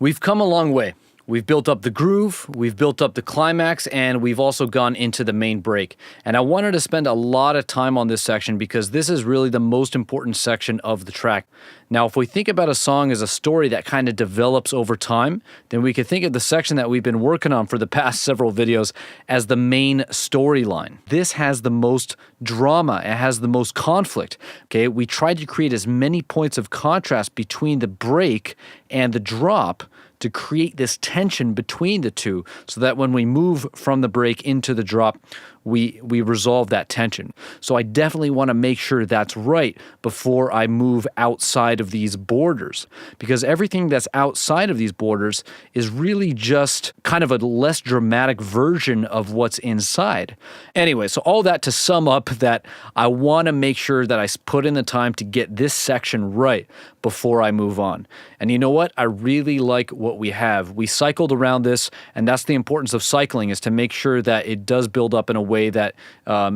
We've come a long way. We've built up the groove, we've built up the climax, and we've also gone into the main break. And I wanted to spend a lot of time on this section because this is really the most important section of the track. Now, if we think about a song as a story that kind of develops over time, then we could think of the section that we've been working on for the past several videos as the main storyline. This has the most drama, it has the most conflict. Okay, we tried to create as many points of contrast between the break and the drop to create this tension between the two so that when we move from the break into the drop, we resolve that tension. So I definitely want to make sure that's right before I move outside of these borders, because everything that's outside of these borders is really just kind of a less dramatic version of what's inside. Anyway, so all that to sum up that I want to make sure that I put in the time to get this section right before I move on. And you know what? I really like what we have. We cycled around this, and that's the importance of cycling, is to make sure that it does build up in a way that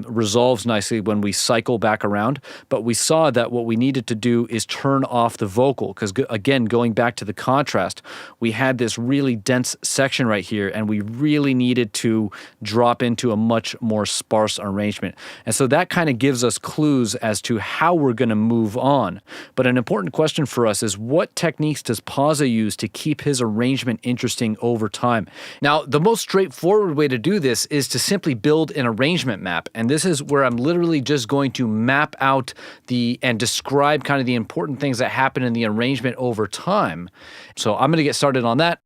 resolves nicely when we cycle back around. But we saw that what we needed to do is turn off the vocal, because again, going back to the contrast, we had this really dense section right here, and we really needed to drop into a much more sparse arrangement. And so that kind of gives us clues as to how we're going to move on. But an important question for us is, what techniques does PAWSA use to keep his arrangement interesting over time? Now, the most straightforward way to do this is to simply build an arrangement map. And this is where I'm literally just going to map out and describe kind of the important things that happen in the arrangement over time. So I'm going to get started on that.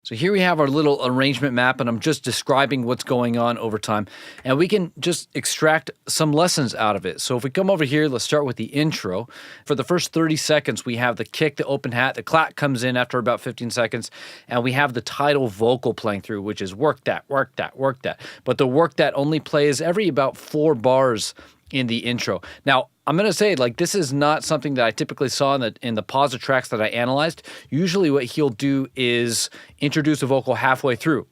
So here we have our little arrangement map, and I'm just describing what's going on over time. And we can just extract some lessons out of it. So if we come over here, let's start with the intro. For the first 30 seconds, we have the kick, the open hat, the clap comes in after about 15 seconds, and we have the title vocal playing through, which is work that, work that, work that. But the work that only plays every about 4 bars in the intro. Now, I'm going to say, like, this is not something that I typically saw in the PAWSA tracks that I analyzed. Usually what he'll do is introduce a vocal halfway through.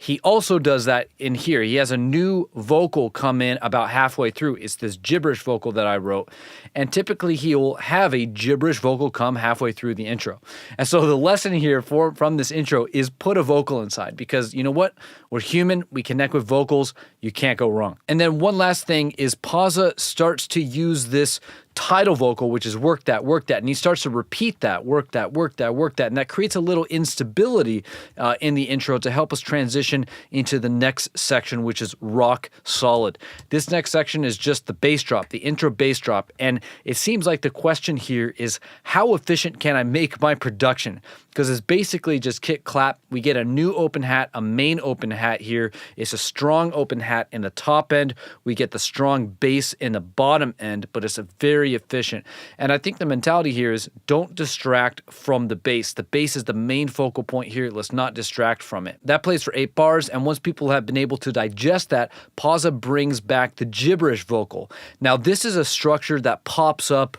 He also does that in here. He has a new vocal come in about halfway through. It's this gibberish vocal that I wrote. And typically he'll have a gibberish vocal come halfway through the intro. And so the lesson here from this intro is put a vocal inside, because you know what? We're human. We connect with vocals. You can't go wrong. And then one last thing is PAWSA starts to use this title vocal, which is work that, and he starts to repeat that, work that, work that, work that, and that creates a little instability in the intro to help us transition into the next section, which is rock solid. This next section is just the bass drop, the intro bass drop, and it seems like the question here is, how efficient can I make my production? Because it's basically just kick, clap. We get a new open hat, a main open hat here. It's a strong open hat in the top end. We get the strong bass in the bottom end, but it's a very efficient. And I think the mentality here is, don't distract from the bass. The bass is the main focal point here. Let's not distract from it. That plays for 8 bars, and once people have been able to digest that, PAWSA brings back the gibberish vocal. Now, this is a structure that pops up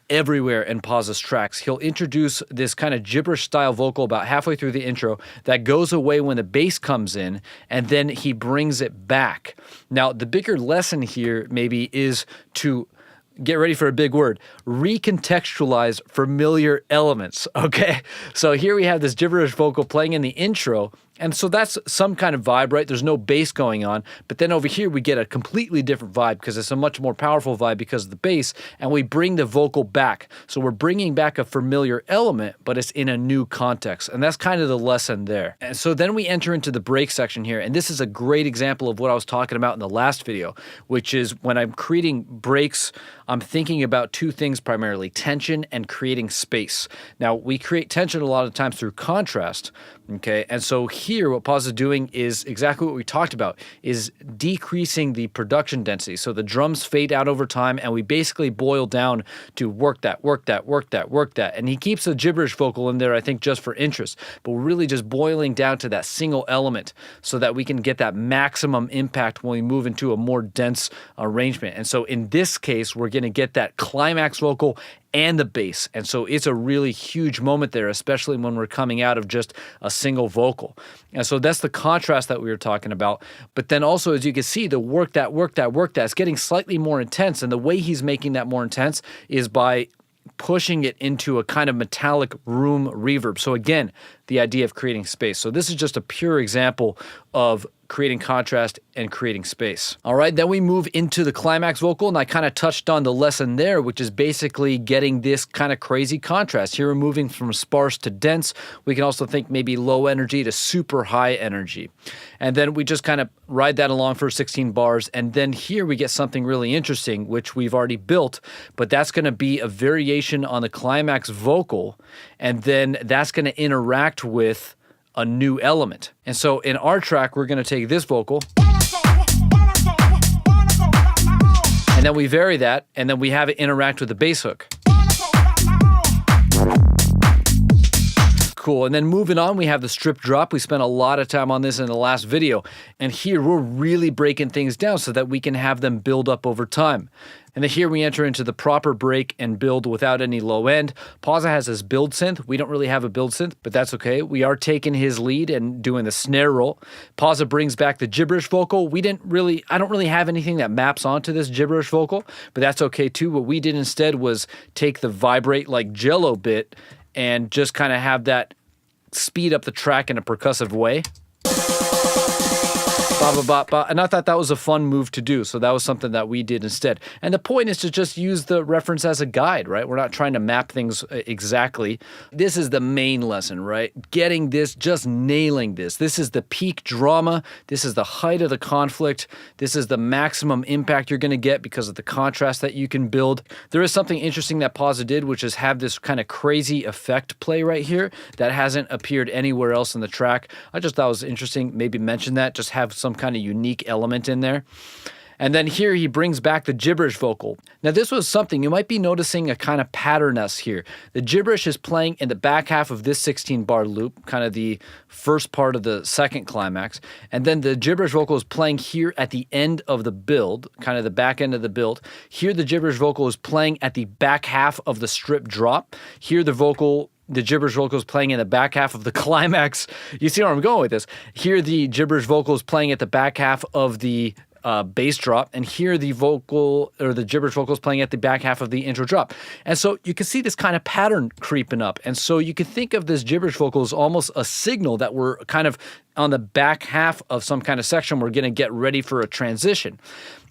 everywhere in PAWSA's tracks. He'll introduce this kind of gibberish style vocal about halfway through the intro that goes away when the bass comes in, and then he brings it back. Now, the bigger lesson here maybe is to get ready for a big word, recontextualize familiar elements, okay? So here we have this gibberish vocal playing in the intro, and so that's some kind of vibe, right? There's no bass going on, but then over here we get a completely different vibe because it's a much more powerful vibe because of the bass, and we bring the vocal back. So we're bringing back a familiar element, but it's in a new context, and that's kind of the lesson there. And so then we enter into the break section here, and this is a great example of what I was talking about in the last video, which is when I'm creating breaks, I'm thinking about 2 things primarily, tension and creating space. Now, we create tension a lot of times through contrast, okay? And so here, what PAWSA is doing is exactly what we talked about, is decreasing the production density. So the drums fade out over time, and we basically boil down to work that, work that, work that, work that. And he keeps a gibberish vocal in there, I think, just for interest. But we're really just boiling down to that single element so that we can get that maximum impact when we move into a more dense arrangement. And so in this case, we're going to get that climax vocal and the bass. And so it's a really huge moment there, especially when we're coming out of just a single vocal. And so that's the contrast that we were talking about. But then also, as you can see, the work that, work that, work that is getting slightly more intense. And the way he's making that more intense is by pushing it into a kind of metallic room reverb. So again, the idea of creating space. So this is just a pure example of creating contrast and creating space. All right, then we move into the climax vocal, and I kind of touched on the lesson there, which is basically getting this kind of crazy contrast. Here we're moving from sparse to dense. We can also think maybe low energy to super high energy. And then we just kind of ride that along for 16 bars. And then here we get something really interesting, which we've already built, but that's going to be a variation on the climax vocal. And then that's going to interact with a new element. And so in our track, we're going to take this vocal, and then we vary that, and then we have it interact with the bass hook. Cool. And then moving on, we have the strip drop. We spent a lot of time on this in the last video. And here we're really breaking things down so that we can have them build up over time. And then here we enter into the proper break and build without any low end. PAWSA has this build synth. We don't really have a build synth, but that's okay. We are taking his lead and doing the snare roll. PAWSA brings back the gibberish vocal. I don't really have anything that maps onto this gibberish vocal, but that's okay too. What we did instead was take the vibrate like jello bit and just kind of have that speed up the track in a percussive way. Ba, ba, ba, ba. And I thought that was a fun move to do, so that was something that we did instead. And the point is to just use the reference as a guide, right? We're not trying to map things exactly. This is the main lesson, right? Getting this, just nailing this. This is the peak drama. This is the height of the conflict. This is the maximum impact you're going to get because of the contrast that you can build. There is something interesting that PAWSA did, which is have this kind of crazy effect play right here that hasn't appeared anywhere else in the track. I just thought it was interesting. Maybe mention that, just have some kind of unique element in there. And then here he brings back the gibberish vocal. Now this was something, you might be noticing a kind of patterness here. The gibberish is playing in the back half of this 16 bar loop, kind of the first part of the second climax. And then the gibberish vocal is playing here at the end of the build, kind of the back end of the build. Here the gibberish vocal is playing at the back half of the strip drop. Here the gibberish vocal is playing in the back half of the climax. You see where I'm going with this. Here the gibberish vocal is playing at the back half of the bass drop, and here the gibberish vocal is playing at the back half of the intro drop. And so you can see this kind of pattern creeping up. And so you can think of this gibberish vocal as almost a signal that we're kind of on the back half of some kind of section. We're going to get ready for a transition.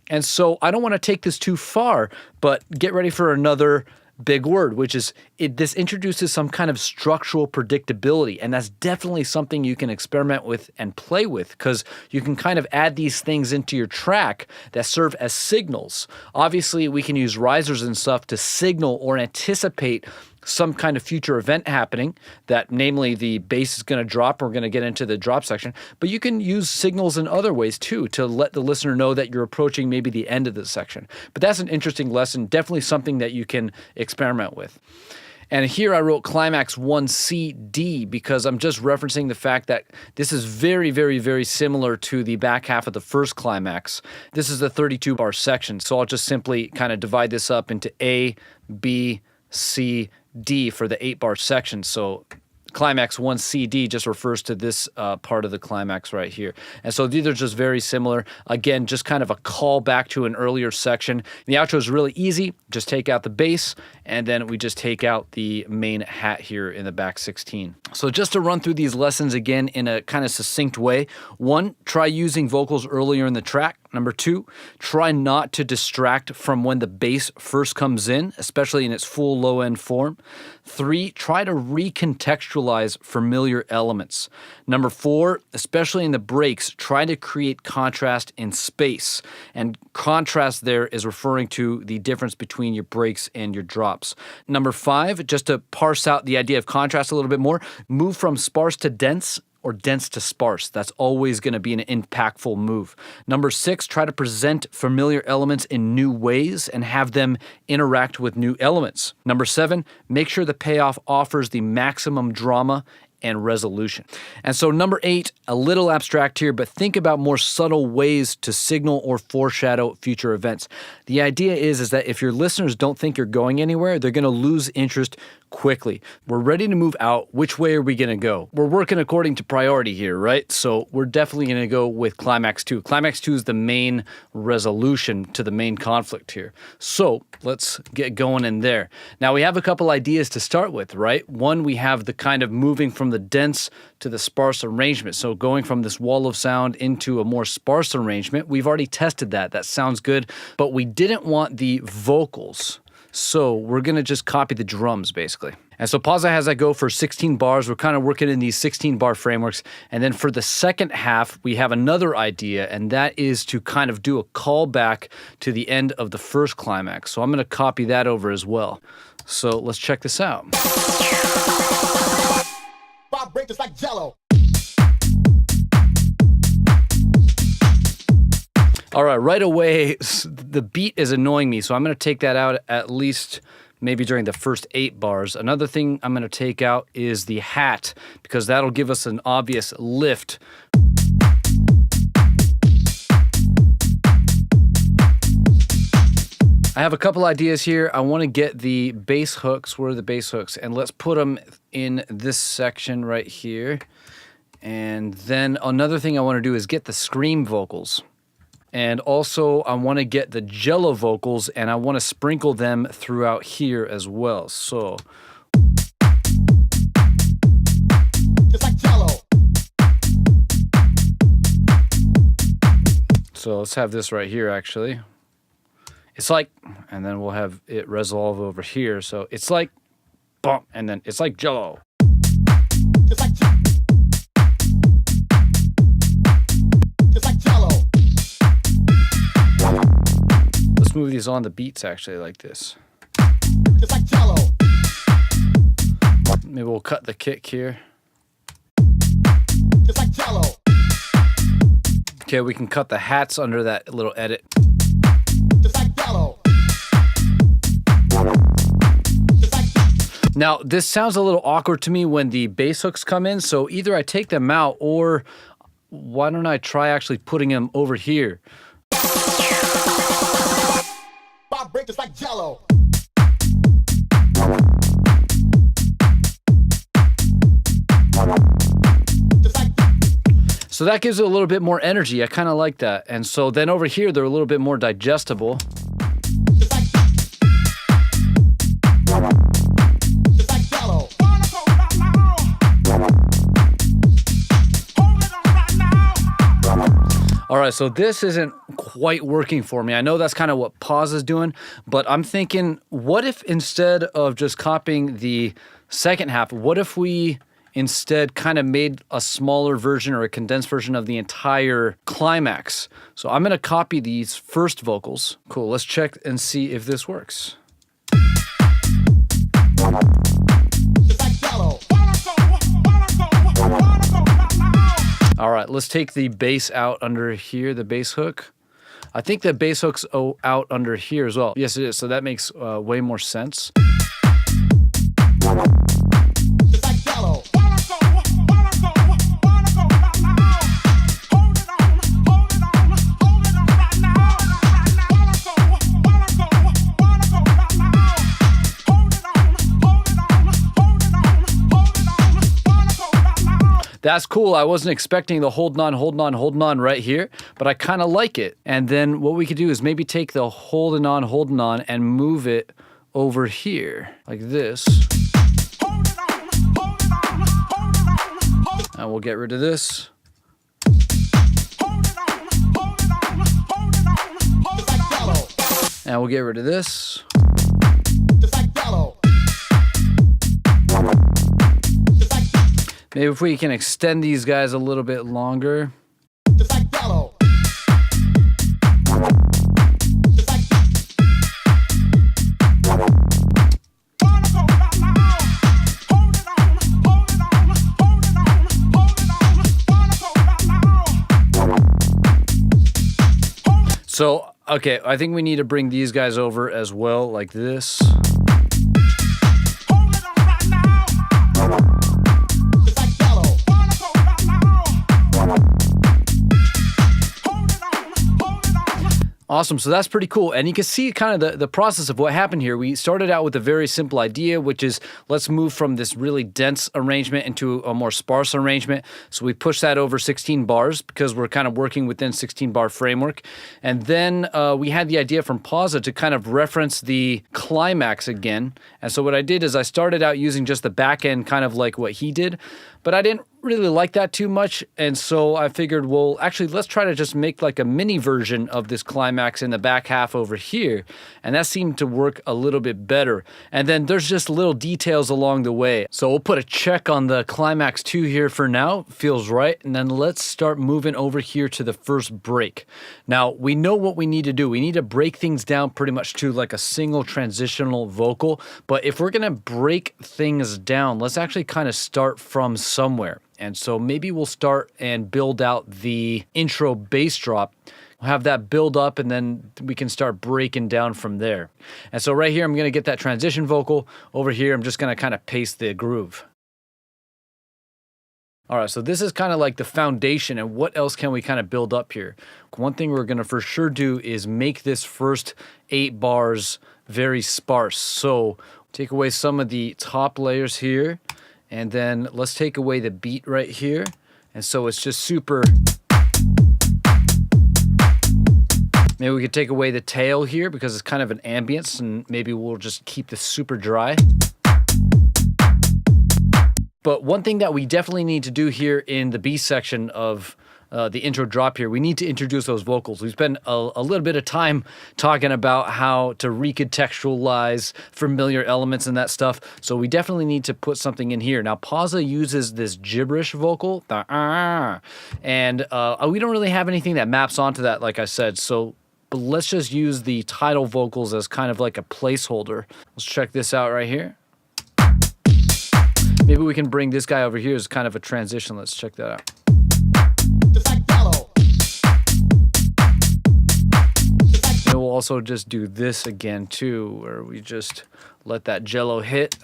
And so I don't want to take this too far, but get ready for another big word, which is this introduces some kind of structural predictability. And that's definitely something you can experiment with and play with, because you can kind of add these things into your track that serve as signals. Obviously, we can use risers and stuff to signal or anticipate some kind of future event happening, that namely the bass is going to drop. We're going to get into the drop section, but you can use signals in other ways too to let the listener know that you're approaching maybe the end of the section. But that's an interesting lesson, definitely something that you can experiment with. And here I wrote climax 1CD because I'm just referencing the fact that this is very, very, very similar to the back half of the first climax. This is the 32 bar section, so I'll just simply kind of divide this up into A, B, C, D for the 8 bar section. So climax 1CD just refers to this part of the climax right here. And so these are just very similar. Again, just kind of a call back to an earlier section. The outro is really easy. Just take out the bass, and then we just take out the main hat here in the back 16. So just to run through these lessons again in a kind of succinct way. 1, try using vocals earlier in the track. Number 2, try not to distract from when the bass first comes in, especially in its full low-end form. 3, try to recontextualize familiar elements. Number 4, especially in the breaks, try to create contrast in space. And contrast there is referring to the difference between your breaks and your drops. Number 5, just to parse out the idea of contrast a little bit more, move from sparse to dense, or dense to sparse. That's always going to be an impactful move. Number 6, try to present familiar elements in new ways and have them interact with new elements. Number 7, make sure the payoff offers the maximum drama and resolution. And so number 8, a little abstract here, but think about more subtle ways to signal or foreshadow future events. The idea is that if your listeners don't think you're going anywhere, they're going to lose interest quickly. We're ready to move out. Which way are we going to go? We're working according to priority here, right? So we're definitely going to go with Climax 2. Climax 2 is the main resolution to the main conflict here. So let's get going in there. Now we have a couple ideas to start with, right? One, we have the kind of moving from the dense to the sparse arrangement. So going from this wall of sound into a more sparse arrangement. We've already tested that. That sounds good, but we didn't want the vocals. So we're going to just copy the drums, basically. And so PAWSA has that go for 16 bars. We're kind of working in these 16-bar frameworks. And then for the second half, we have another idea, and that is to kind of do a callback to the end of the first climax. So I'm going to copy that over as well. So let's check this out. Vibrate just like jello. All right away, the beat is annoying me, so I'm going to take that out at least maybe during the first 8 bars. Another thing I'm going to take out is the hat, because that'll give us an obvious lift. I have a couple ideas here. I want to get the bass hooks. Where are the bass hooks? And let's put them in this section right here. And then another thing I want to do is get the scream vocals. And also, I want to get the jello vocals, and I want to sprinkle them throughout here as well. So, Just like jello. So let's have this right here, actually. It's like, and then we'll have it resolve over here. So it's like, bump, and then it's like jello. Just like jello. Just like jello. Let's move these on the beats, actually, like this. Just like jello. Maybe we'll cut the kick here. Just like jello. Okay, we can cut the hats under that little edit. Just like jello. Now, this sounds a little awkward to me when the bass hooks come in, so either I take them out, or why don't I try actually putting them over here? Vibrate just like jello. Just like So that gives it a little bit more energy. I kind of like that. And so then over here, they're a little bit more digestible. just like jello. All right, so this isn't quite working for me. I know that's kind of what PAWSA is doing, but I'm thinking, what if instead of just copying the second half, what if we instead kind of made a smaller version or a condensed version of the entire climax? So I'm going to copy these first vocals. Cool, let's check and see if this works. Just like jello. All right, let's take the bass out under here, the bass hook. I think the bass hook's out under here as well. Yes, it is. So that makes way more sense. Just like jello. That's cool. I wasn't expecting the hold on right here, but I kind of like it. And then what we could do is maybe take the holding on and move it over here like this. And we'll get rid of this. And we'll get rid of this. Just like jello. Maybe if we can extend these guys a little bit longer. Just like jello. So, okay, I think we need to bring these guys over as well, like this. Awesome. So that's pretty cool. And you can see kind of the process of what happened here. We started out with a very simple idea, which is let's move from this really dense arrangement into a more sparse arrangement. So we pushed that over 16 bars because we're kind of working within 16 bar framework. And then we had the idea from PAWSA to kind of reference the climax again. And so what I did is I started out using just the back end, kind of like what he did, but I didn't really like that too much. And so I figured, well, actually, let's try to just make like a mini version of this climax in the back half over here. And that seemed to work a little bit better. And then there's just little details along the way. So we'll put a check on the climax 2 here for now. Feels right. And then let's start moving over here to the first break. Now, we know what we need to do. We need to break things down pretty much to like a single transitional vocal. But if we're going to break things down, let's actually kind of start from somewhere. And so maybe we'll start and build out the intro bass drop. We'll have that build up and then we can start breaking down from there. And so right here, I'm going to get that transition vocal. Over here, I'm just going to kind of paste the groove. All right, so this is kind of like the foundation, and what else can we kind of build up here? One thing we're going to for sure do is make this first 8 bars very sparse. So take away some of the top layers here. And then let's take away the beat right here. And so it's just super. Maybe we could take away the tail here because it's kind of an ambience, and maybe we'll just keep this super dry. But one thing that we definitely need to do here in the B section of the intro drop here, we need to introduce those vocals. We spent a little bit of time talking about how to recontextualize familiar elements and that stuff. So we definitely need to put something in here. Now, PAWSA uses this gibberish vocal, and we don't really have anything that maps onto that, like I said. So but let's just use the title vocals as kind of like a placeholder. Let's check this out right here. Maybe we can bring this guy over here as kind of a transition. Let's check that out. And we'll also just do this again too, where we just let that jello hit.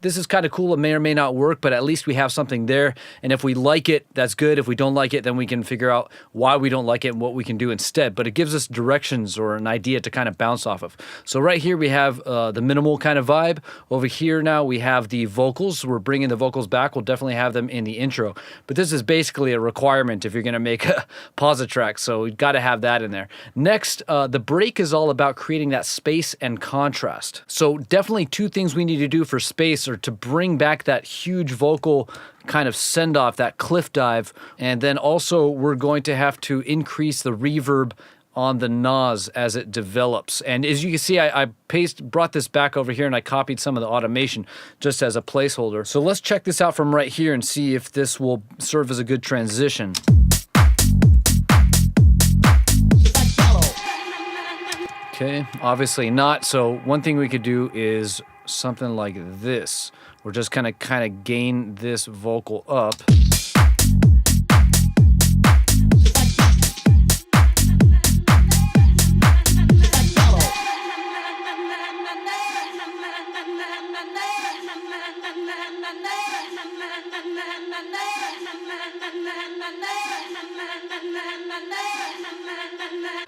This is kind of cool. It may or may not work, but at least we have something there. And if we like it, that's good. If we don't like it, then we can figure out why we don't like it and what we can do instead. But it gives us directions or an idea to kind of bounce off of. So right here we have the minimal kind of vibe. Over here now we have the vocals. We're bringing the vocals back. We'll definitely have them in the intro. But this is basically a requirement if you're going to make a PAWSA track. So we've got to have that in there. Next, the break is all about creating that space and contrast. So definitely 2 things we need to do for space or to bring back that huge vocal kind of send off, that cliff dive. And then also we're going to have to increase the reverb on the NAS as it develops. And as you can see, I brought this back over here and I copied some of the automation just as a placeholder. So let's check this out from right here and see if this will serve as a good transition. Okay, obviously not. So one thing we could do is something like this. We're just gonna kind of gain this vocal up.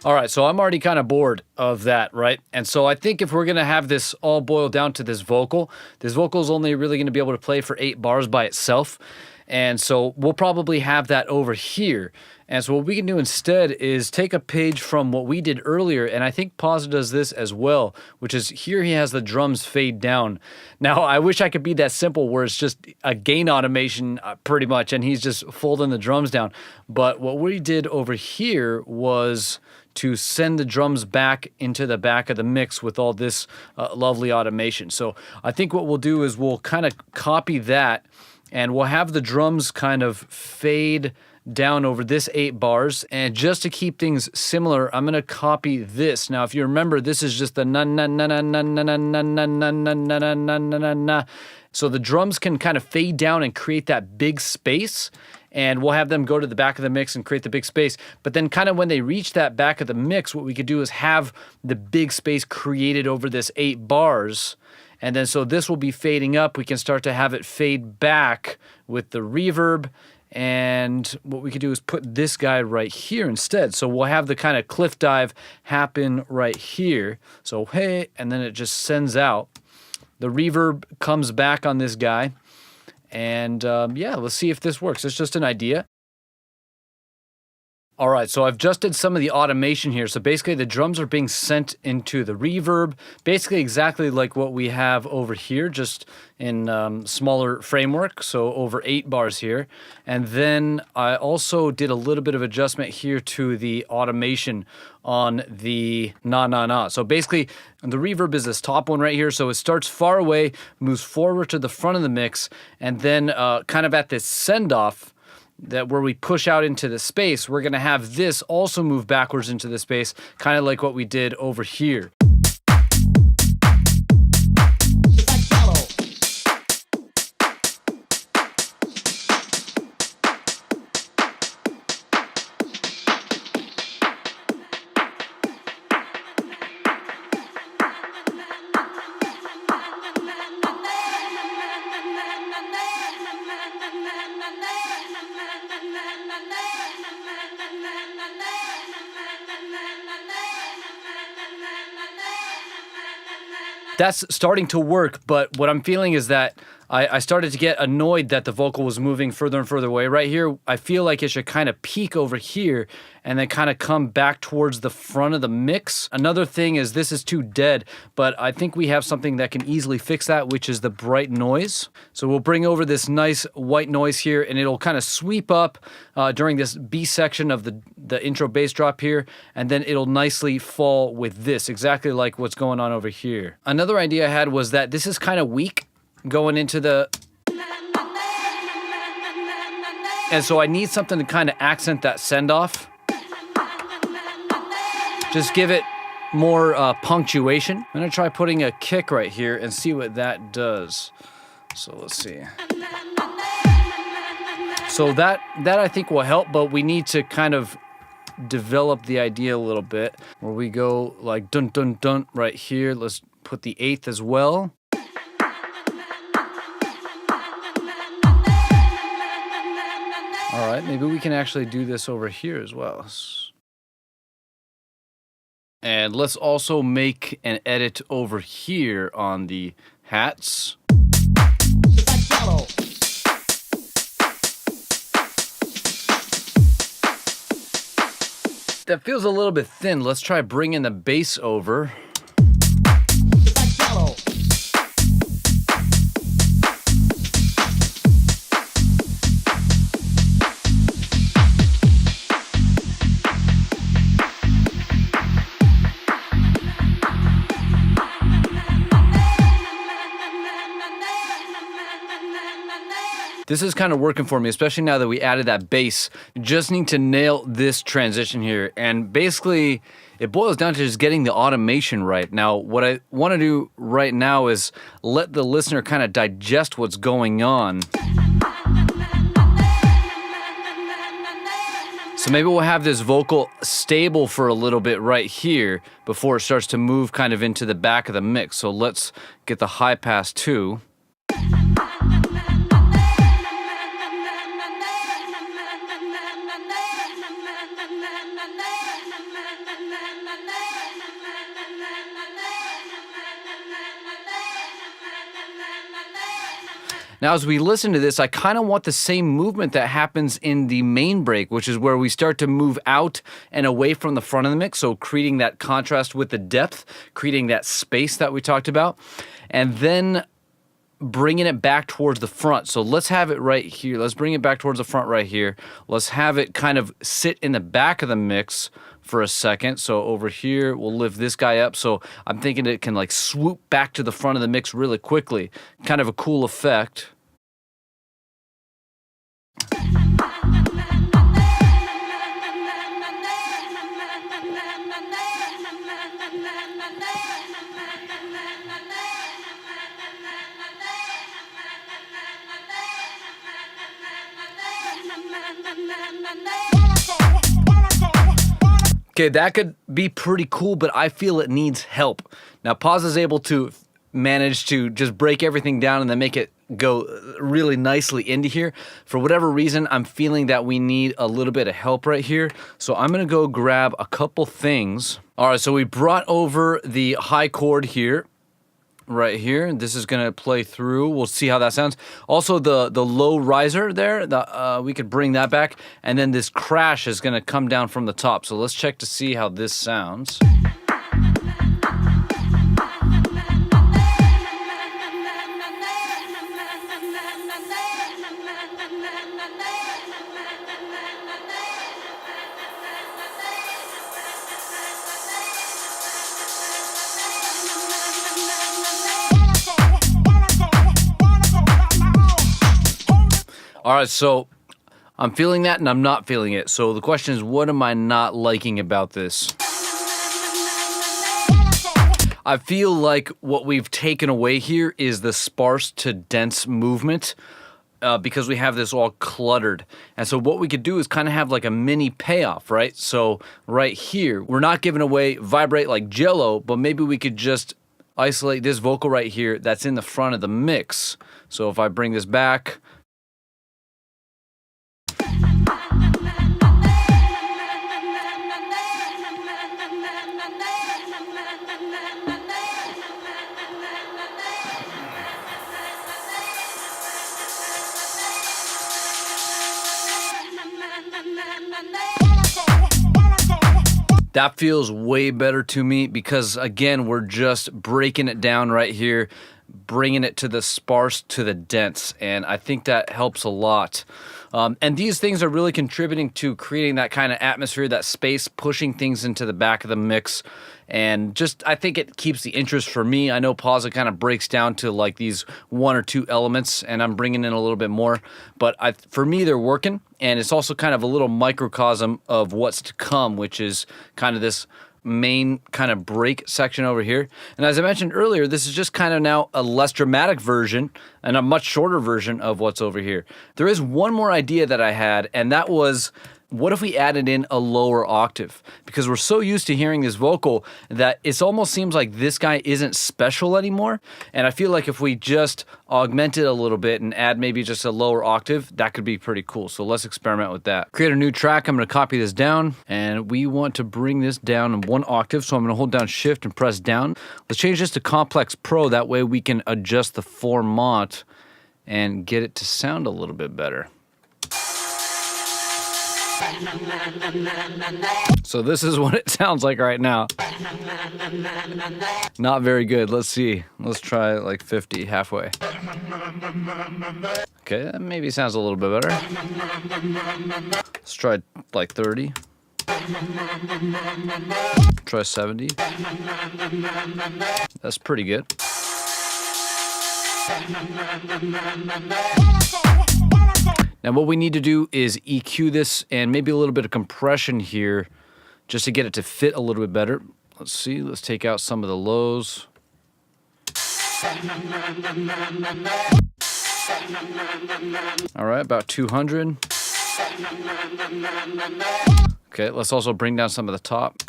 All right, so I'm already kind of bored of that, right? And so I think if we're going to have this all boiled down to this vocal is only really going to be able to play for 8 bars by itself. And so we'll probably have that over here. And so what we can do instead is take a page from what we did earlier, and I think PAWSA does this as well, which is here he has the drums fade down. Now, I wish I could be that simple where it's just a gain automation pretty much, and he's just folding the drums down. But what we did over here was to send the drums back into the back of the mix with all this lovely automation. So I think what we'll do is we'll kind of copy that, and we'll have the drums kind of fade down over this 8 bars. And just to keep things similar, I'm going to copy this. Now, if you remember, this is just the na na na na na na na na na na na na na na na. So the drums can kind of fade down and create that big space. And we'll have them go to the back of the mix and create the big space. But then kind of when they reach that back of the mix, what we could do is have the big space created over this 8 bars. And then so this will be fading up. We can start to have it fade back with the reverb. And what we could do is put this guy right here instead. So we'll have the kind of cliff dive happen right here. So hey, and then it just sends out. The reverb comes back on this guy. And yeah, let's see if this works. It's just an idea. All right, so I've just did some of the automation here. So basically the drums are being sent into the reverb, basically exactly like what we have over here, just in smaller framework, so over 8 bars here. And then I also did a little bit of adjustment here to the automation on the na na na. So basically the reverb is this top one right here. So it starts far away, moves forward to the front of the mix, and then kind of at this send off, that where we push out into the space, we're going to have this also move backwards into the space, kind of like what we did over here. That's starting to work, but what I'm feeling is that I started to get annoyed that the vocal was moving further and further away. Right here, I feel like it should kind of peak over here and then kind of come back towards the front of the mix. Another thing is this is too dead, but I think we have something that can easily fix that, which is the bright noise. So we'll bring over this nice white noise here, and it'll kind of sweep up during this B section of the intro bass drop here, and then it'll nicely fall with this, exactly like what's going on over here. Another idea I had was that this is kind of weak going into the... And so I need something to kind of accent that send-off. Just give it more punctuation. I'm gonna try putting a kick right here and see what that does. So let's see. So that I think will help, but we need to kind of develop the idea a little bit, where we go like dun dun dun right here. Let's put the 8th as well. All right, maybe we can actually do this over here as well. And let's also make an edit over here on the hats. That feels a little bit thin. Let's try bringing the bass over. This is kind of working for me, especially now that we added that bass. Just need to nail this transition here. And basically, it boils down to just getting the automation right. Now, what I want to do right now is let the listener kind of digest what's going on. So maybe we'll have this vocal stable for a little bit right here before it starts to move kind of into the back of the mix. So let's get the high pass too. Now, as we listen to this, I kind of want the same movement that happens in the main break, which is where we start to move out and away from the front of the mix, so creating that contrast with the depth, creating that space that we talked about, and then bringing it back towards the front. So let's have it right here. Let's bring it back towards the front right here. Let's have it kind of sit in the back of the mix for a second. So over here, we'll lift this guy up. So I'm thinking it can like swoop back to the front of the mix really quickly. Kind of a cool effect. Okay, that could be pretty cool, but I feel it needs help. Now, PAWSA is able to manage to just break everything down and then make it go really nicely into here. For whatever reason, I'm feeling that we need a little bit of help right here. So I'm gonna go grab a couple things. All right, so we brought over the high chord here. Right here, this is gonna play through. We'll see how that sounds. Also, the low riser there, we could bring that back, and then this crash is gonna come down from the top. So let's check to see how this sounds. All right, so I'm feeling that and I'm not feeling it. So the question is, what am I not liking about this? I feel like what we've taken away here is the sparse to dense movement because we have this all cluttered. And so what we could do is kind of have like a mini payoff, right? So right here, we're not giving away vibrate like Jello, but maybe we could just isolate this vocal right here that's in the front of the mix. So if I bring this back, that feels way better to me because, again, we're just breaking it down right here, bringing it to the sparse to the dense, and I think that helps a lot. And these things are really contributing to creating that kind of atmosphere, that space, pushing things into the back of the mix, and just I think it keeps the interest for me. I know PAWSA kind of breaks down to like these one or two elements, and I'm bringing in a little bit more, but for me, they're working. And it's also kind of a little microcosm of what's to come, which is kind of this main kind of break section over here. And as I mentioned earlier, this is just kind of now a less dramatic version and a much shorter version of what's over here. There is one more idea that I had, and that was, what if we added in a lower octave? Because we're so used to hearing this vocal that it almost seems like this guy isn't special anymore. And I feel like if we just augment it a little bit and add maybe just a lower octave, that could be pretty cool. So let's experiment with that. Create a new track. I'm going to copy this down, and we want to bring this down in one octave. So I'm going to hold down Shift and press down. Let's change this to Complex Pro. That way we can adjust the format and get it to sound a little bit better. So this is what it sounds like right now. Not very good. Let's see. Let's try like 50, halfway. Okay, that maybe sounds a little bit better. Let's try like 30. Try 70. That's pretty good. Now what we need to do is EQ this and maybe a little bit of compression here just to get it to fit a little bit better. Let's see, let's take out some of the lows. All right, about 200. Okay, let's also bring down some of the top.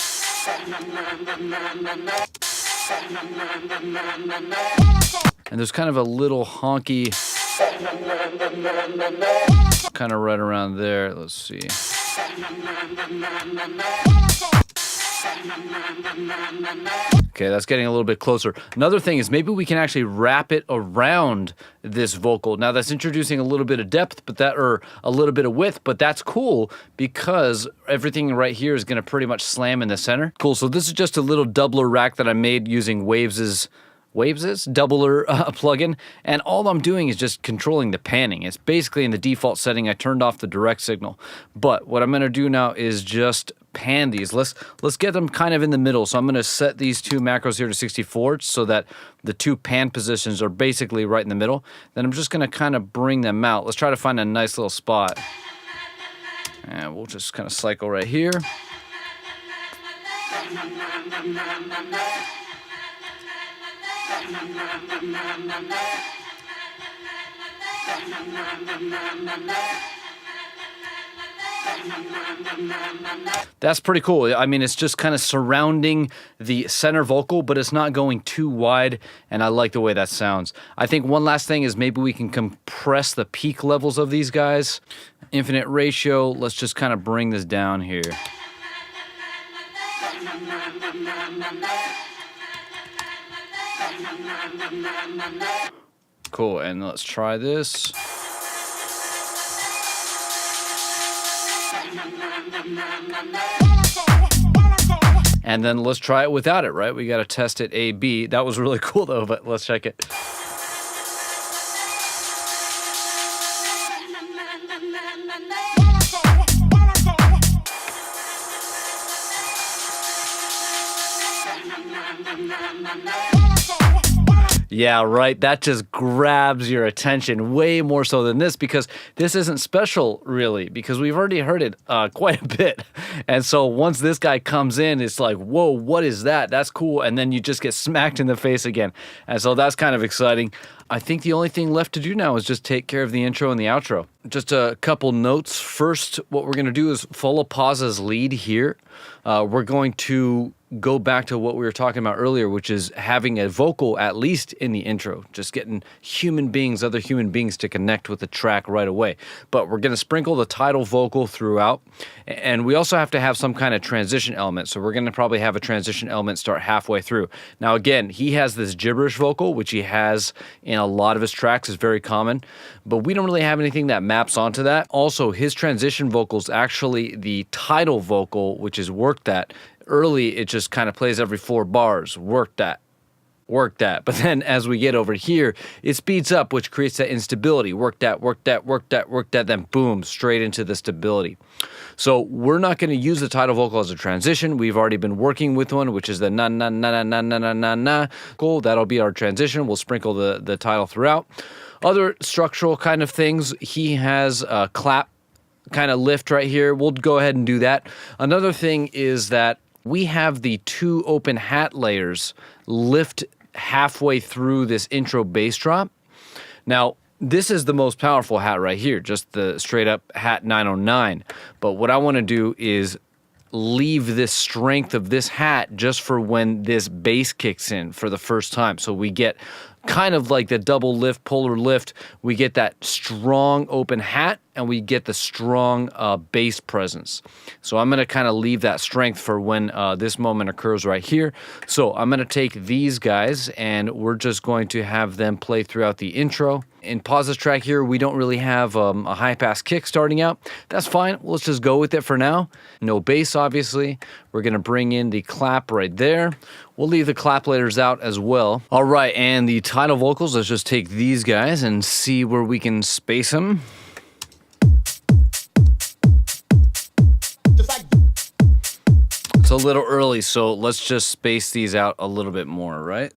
And there's kind of a little honky, kind of right around there. Let's see. Okay, that's getting a little bit closer. Another thing is maybe we can actually wrap it around this vocal. Now that's introducing a little bit of depth, or a little bit of width, but that's cool because everything right here is going to pretty much slam in the center. Cool, so this is just a little doubler rack that I made using Waves's doubler plugin, and all I'm doing is just controlling the panning. It's basically in the default setting. I turned off the direct signal, but what I'm going to do now is just pan these. Let's get them kind of in the middle. So I'm going to set these two macros here to 64 so that the two pan positions are basically right in the middle. Then I'm just going to kind of bring them out. Let's try to find a nice little spot, and we'll just kind of cycle right here. That's pretty cool. I mean, it's just kind of surrounding the center vocal, but it's not going too wide, and I like the way that sounds. I think one last thing is maybe we can compress the peak levels of these guys. Infinite ratio, let's just kind of bring this down here. Cool, and let's try this. And then let's try it without it, right? We got to test it A, B. That was really cool though, but let's check it. Yeah, right. That just grabs your attention way more so than this, because this isn't special really, because we've already heard it quite a bit. And so once this guy comes in, it's like, whoa, what is that? That's cool. And then you just get smacked in the face again. And so that's kind of exciting. I think the only thing left to do now is just take care of the intro and the outro. Just a couple notes. First, what we're going to do is follow PAWSA's lead here. We're going to go back to what we were talking about earlier, which is having a vocal at least in the intro, just getting other human beings to connect with the track right away. But we're going to sprinkle the title vocal throughout, and we also have to have some kind of transition element. So we're going to probably have a transition element start halfway through. Now again, he has this gibberish vocal, which he has in a lot of his tracks, is very common, but we don't really have anything that maps onto that. Also, his transition vocal is actually the title vocal, which is work that. Early, it just kind of plays every 4 bars, work that. But then as we get over here, it speeds up, which creates that instability. Work that, then boom, straight into the stability. So we're not going to use the title vocal as a transition. We've already been working with one, which is the na na na na na na na na na. Cool, that'll be our transition. We'll sprinkle the title throughout. Other structural kind of things, he has a clap kind of lift right here. We'll go ahead and do that. Another thing is that we have the 2 open hat layers lift halfway through this intro bass drop. Now, this is the most powerful hat right here, just the straight up hat 909. But what I want to do is leave this strength of this hat just for when this bass kicks in for the first time. So we get kind of like the double lift, polar lift. We get that strong open hat, and we get the strong bass presence. So I'm going to kind of leave that strength for when this moment occurs right here. So I'm going to take these guys, and we're just going to have them play throughout the intro. In PAWSA's track here, we don't really have a high-pass kick starting out. That's fine. Let's just go with it for now. No bass, obviously. We're going to bring in the clap right there. We'll leave the clap layers out as well. All right, and the title vocals, let's just take these guys and see where we can space them. It's a little early, so let's just space these out a little bit more, right?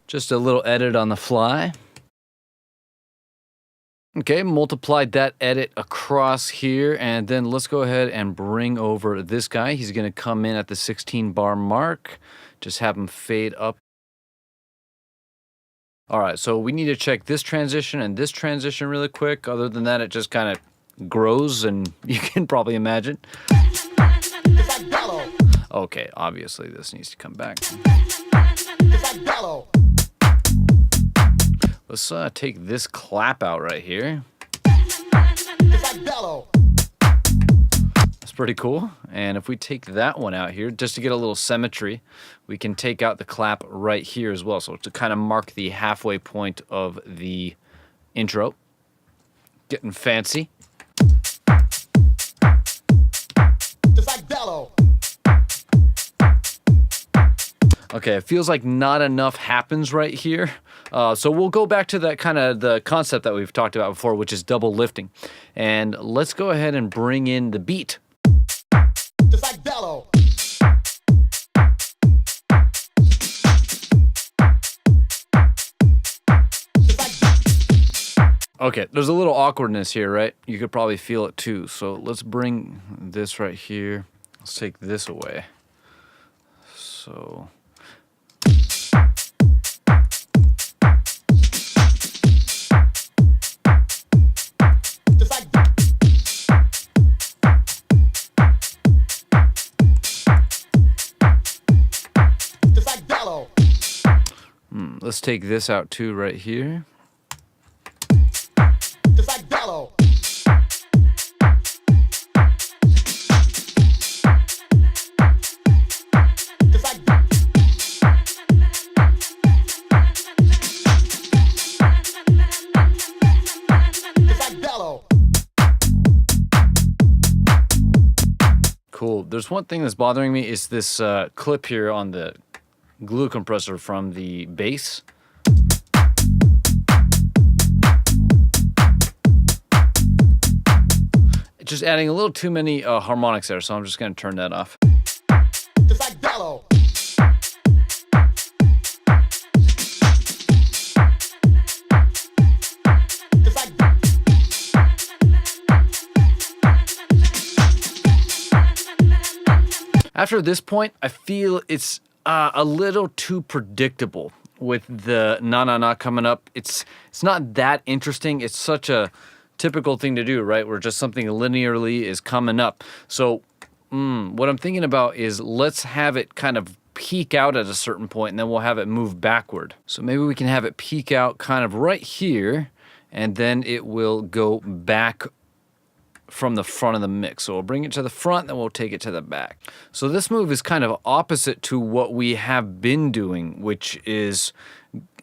Just a little edit on the fly. Okay, multiplied that edit across here, and then let's go ahead and bring over this guy. He's going to come in at the 16 bar mark. Just have him fade up. All right, so we need to check this transition and this transition really quick. Other than that, it just kind of grows, and you can probably imagine. Okay, obviously this needs to come back. Let's take this clap out right here. That's pretty cool. And if we take that one out here, just to get a little symmetry, we can take out the clap right here as well. So to kind of mark the halfway point of the intro. Getting fancy. Okay, it feels like not enough happens right here. So we'll go back to that kind of the concept that we've talked about before, which is double lifting. And let's go ahead and bring in the beat. Okay, there's a little awkwardness here, right? You could probably feel it too. So let's bring this right here. Let's take this away. So Just like just like Gallo. let's take this out too right here. Just like Gallo. Just like just like Gallo. Cool. There's one thing that's bothering me is this clip here on the glue compressor from the bass. It's just adding a little too many harmonics there, so I'm just going to turn that off. Just like Gallo. Just like After this point, I feel it's a little too predictable with the na na na coming up. It's not that interesting. It's such a typical thing to do, right? Where just something linearly is coming up. So what I'm thinking about is let's have it kind of peak out at a certain point and then we'll have it move backward. So maybe we can have it peak out kind of right here and then it will go back from the front of the mix. So we'll bring it to the front, then we'll take it to the back. So this move is kind of opposite to what we have been doing, which is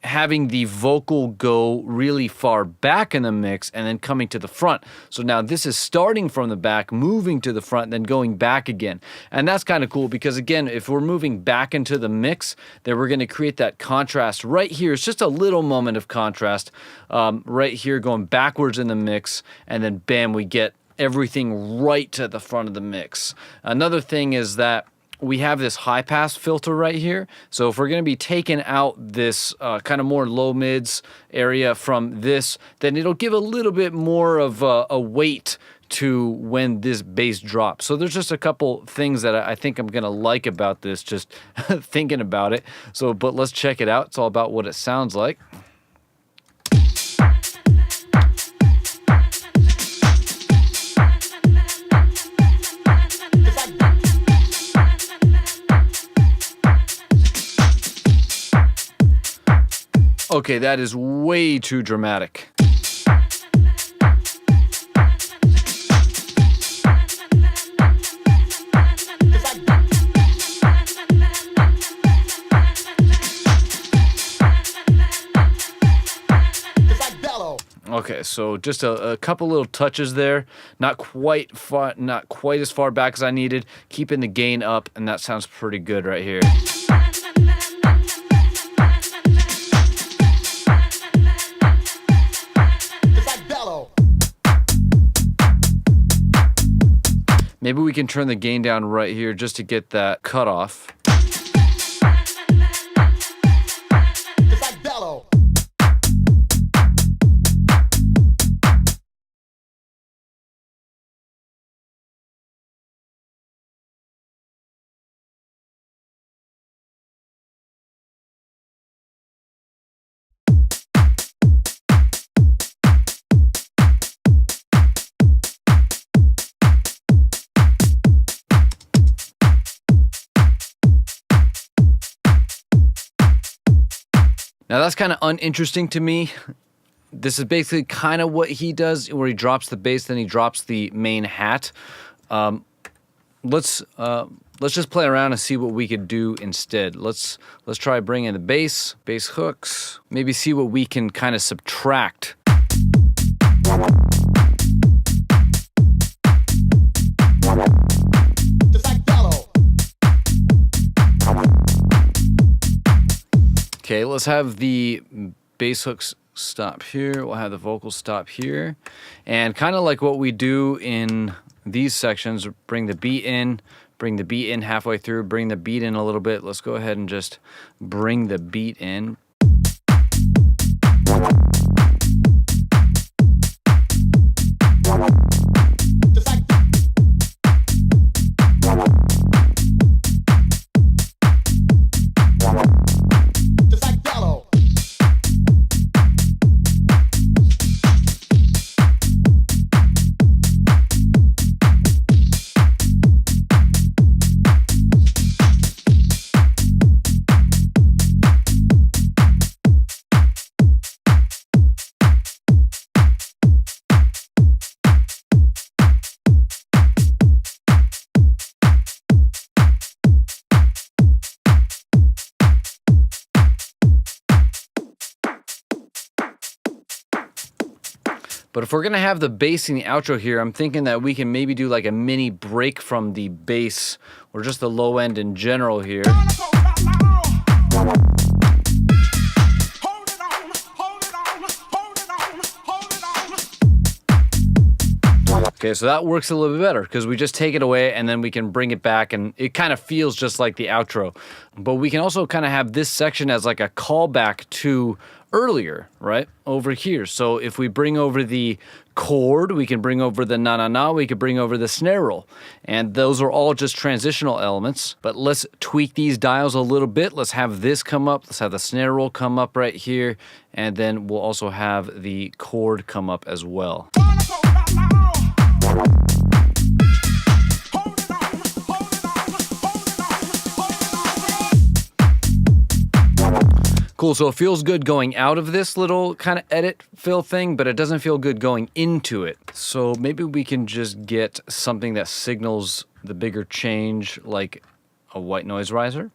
having the vocal go really far back in the mix and then coming to the front. So now this is starting from the back, moving to the front, then going back again. And that's kind of cool because again, if we're moving back into the mix, then we're going to create that contrast right here. It's just a little moment of contrast right here going backwards in the mix. And then bam, we get everything right to the front of the mix. Another thing is that we have this high pass filter right here. So if we're going to be taking out this kind of more low mids area from this, then it'll give a little bit more of a weight to when this bass drops. So there's just a couple things that I think I'm going to like about this, just thinking about it. So, but let's check it out. It's all about what it sounds like. Okay, that is way too dramatic. Okay, so just a couple little touches there, not quite as far back as I needed, keeping the gain up, and that sounds pretty good right here. Maybe we can turn the gain down right here just to get that cutoff. Now that's kind of uninteresting to me. This is basically kind of what he does, where he drops the bass, then he drops the main hat. Let's just play around and see what we could do instead. Let's try bringing the bass hooks, maybe see what we can kind of subtract. Okay, let's have the bass hooks stop here. We'll have the vocals stop here. And kind of like what we do in these sections, bring the beat in halfway through, bring the beat in a little bit. Let's go ahead and just bring the beat in. But if we're gonna have the bass in the outro here, I'm thinking that we can maybe do like a mini break from the bass or just the low end in general here. Okay, so that works a little bit better because we just take it away and then we can bring it back and it kind of feels just like the outro. But we can also kind of have this section as like a callback to earlier, right? Over here. So if we bring over the chord, we can bring over the na-na-na, we could bring over the snare roll. And those are all just transitional elements. But let's tweak these dials a little bit. Let's have this come up. Let's have the snare roll come up right here. And then we'll also have the chord come up as well. Cool, so it feels good going out of this little kind of edit fill thing, but it doesn't feel good going into it. So maybe we can just get something that signals the bigger change, like a white noise riser.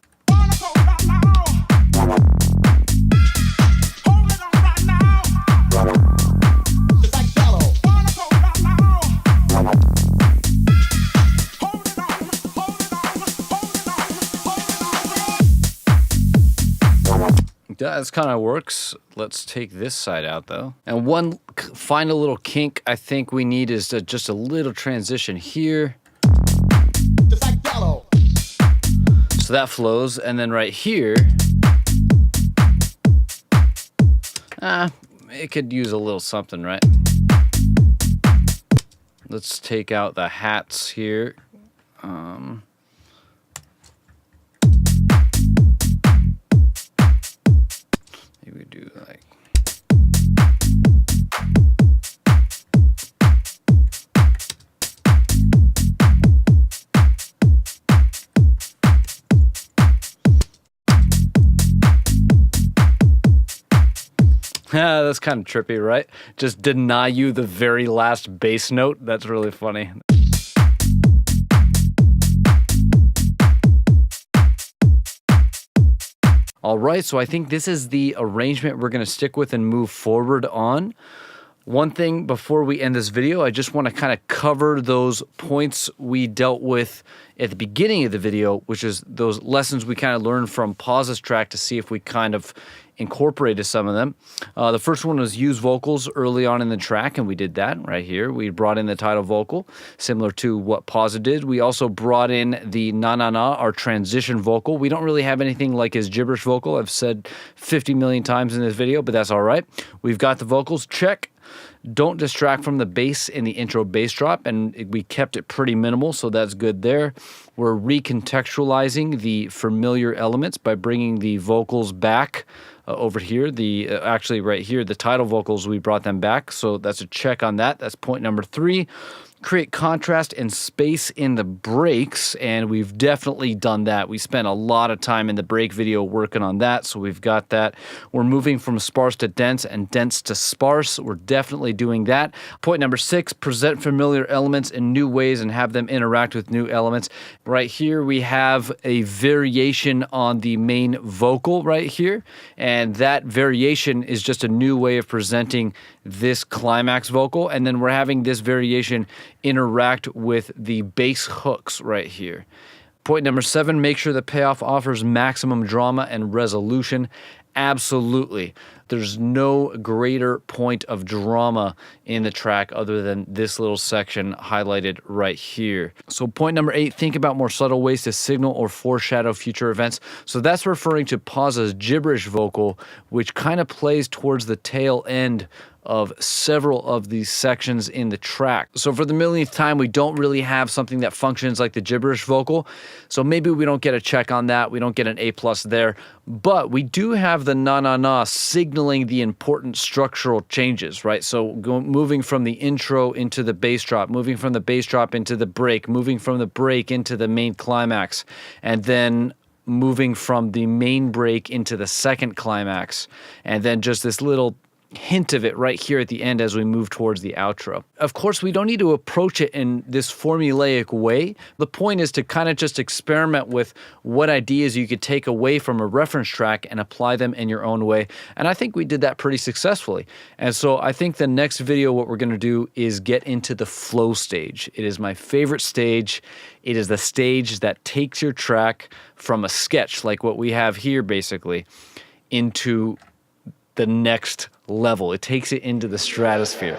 That kind of works. Let's take this side out though. And one final little kink I think we need is just a little transition here. So that flows, and then right here, it could use a little something, right? Let's take out the hats here. We do like that's kind of trippy, right? Just deny you the very last bass note. That's really funny. All right, so I think this is the arrangement we're going to stick with and move forward on. One thing before we end this video, I just want to kind of cover those points we dealt with at the beginning of the video, which is those lessons we kind of learned from PAWSA's track to see if we kind of incorporated some of them. The first one was use vocals early on in the track, and we did that right here. We brought in the title vocal, similar to what PAWSA did. We also brought in the na-na-na, our transition vocal. We don't really have anything like his gibberish vocal. I've said 50 million times in this video, but that's all right. We've got the vocals, check. Don't distract from the bass in the intro bass drop, and we kept it pretty minimal, so that's good there. We're recontextualizing the familiar elements by bringing the vocals back over here. Actually right here, the title vocals, we brought them back, so that's a check on that. That's point number 3. Create contrast and space in the breaks, and we've definitely done that. We spent a lot of time in the break video working on that, so we've got that. We're moving from sparse to dense and dense to sparse. We're definitely doing that. Point number 6, present familiar elements in new ways and have them interact with new elements. Right here we have a variation on the main vocal right here, and that variation is just a new way of presenting this climax vocal, and then we're having this variation interact with the bass hooks right here. Point number 7, make sure the payoff offers maximum drama and resolution. Absolutely. There's no greater point of drama in the track other than this little section highlighted right here. So point number 8, think about more subtle ways to signal or foreshadow future events. So that's referring to PAWSA's gibberish vocal, which kind of plays towards the tail end of several of these sections in the track. So for the millionth time, we don't really have something that functions like the gibberish vocal. So maybe we don't get a check on that. We don't get an A+ there. But we do have the na-na-na signaling the important structural changes, right? So moving from the intro into the bass drop, moving from the bass drop into the break, moving from the break into the main climax, and then moving from the main break into the second climax, and then just this little hint of it right here at the end as we move towards the outro. Of course, we don't need to approach it in this formulaic way. The point is to kind of just experiment with what ideas you could take away from a reference track and apply them in your own way. And I think we did that pretty successfully. And so I think the next video, what we're going to do is get into the flow stage. It is my favorite stage. It is the stage that takes your track from a sketch, like what we have here basically, into the next level. It takes it into the stratosphere.